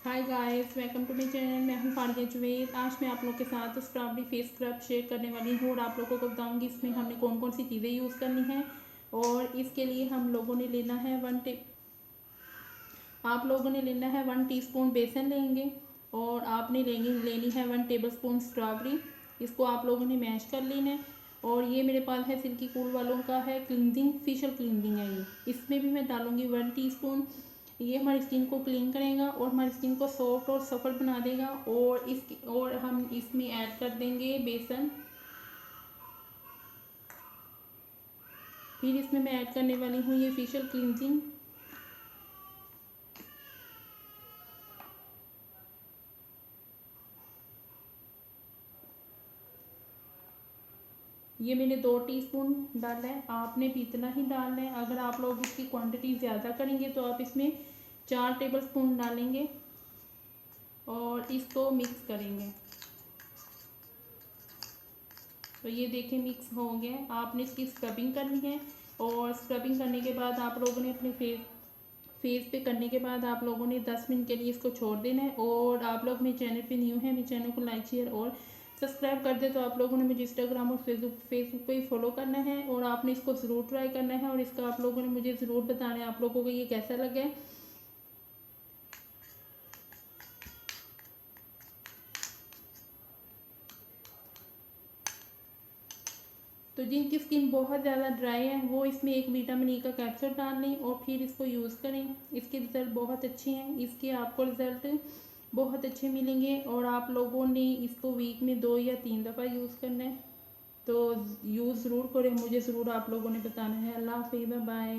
Hi guys, welcome to my channel. मैं हूं फारिया जुबैर। आज मैं आप लोगों के साथ स्ट्रॉबेरी फेस स्क्रब शेयर करने वाली हूं और आप लोगों को बताऊंगी इसमें हमने कौन कौन सी चीज़ें यूज़ करनी है। और इसके लिए हम लोगों ने लेना है आप लोगों ने लेना है 1 टीस्पून बेसन लेंगे। और आपने लेनी है 1 टेबल स्पून स्ट्रॉबेरी। इसको आप लोगों ने मैश कर लेना है। और ये मेरे पास है सिल्की कूल वालों का है क्लिनजिंग फेशियल क्लिनजिंग है ये। इसमें भी मैं डालूंगी 1 टीस्पून। ये हमारी स्किन को क्लीन करेगा और हमारी स्किन को सॉफ्ट और सफल बना देगा। और हम इसमें ऐड कर देंगे बेसन। फिर इसमें मैं ऐड करने वाली हूँ ये फेशियल क्लींजिंग। ये मैंने 2 टीस्पून डाला है, आपने भी इतना ही डालना है। अगर आप लोग इसकी क्वांटिटी ज़्यादा करेंगे तो आप इसमें 4 टेबल स्पून डालेंगे और इसको मिक्स करेंगे। तो ये देखिए मिक्स हो गया। आपने इसकी स्क्रबिंग करनी है और स्क्रबिंग करने के बाद आप लोगों ने अपने फेस पे करने के बाद आप लोगों ने 10 मिनट के लिए इसको छोड़ देना है। और आप लोग मेरे चैनल पे न्यू हैं, मेरे चैनल को लाइक शेयर और सब्सक्राइब कर दे तो आप लोगों ने मुझे इंस्टाग्राम और फेसबुक पे ही फॉलो करना है। और आपने इसको ज़रूर ट्राई करना है और इसका आप लोगों ने मुझे ज़रूर बताना है आप लोगों को ये कैसा लगा है। तो जिनकी स्किन बहुत ज़्यादा ड्राई है वो इसमें एक विटामिन ई का कैप्सूल डाल लें और फिर इसको यूज़ करें। इसके रिज़ल्ट बहुत अच्छे हैं। इसके आपको रिज़ल्ट बहुत अच्छे मिलेंगे और आप लोगों ने इसको वीक में 2 या 3 दफ़ा यूज़ करना है। तो यूज़ ज़रूर करें, मुझे ज़रूर आप लोगों ने बताना है। अल्लाह हाफिज़, बाय।